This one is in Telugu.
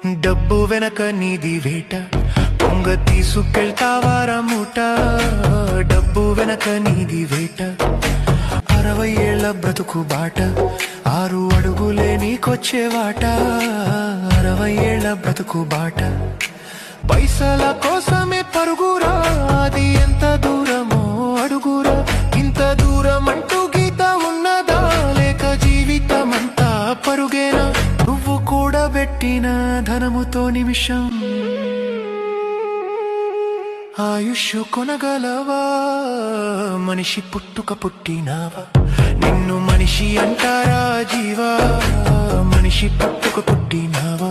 డబ్బు వెనక నీది వేట, పొంగ తీసుకెళ్తావారా మూట. డబ్బు వెనక నీది వేట, 60 ఏళ్ల బ్రతుకు బాట, 6 అడుగులే నీకొచ్చేవాట. 60 ఏళ్ల బ్రతుకు బాట, పైసల కోసమే పరుగురా, అది ఎంత దూరమో అడుగురా. ఇంత దూరం అంటూ గీత ఉన్నదా, లేక జీవితమంతా పరుగేనా? నువ్వు కూడబెట్టిన ధనముతో నిమిషం ఆయుష్ కొనగలవా? మనిషి పుట్టుక పుట్టినావా? నిన్ను మనిషి అంటారా జీవా? మనిషి పుట్టుక పుట్టినావా?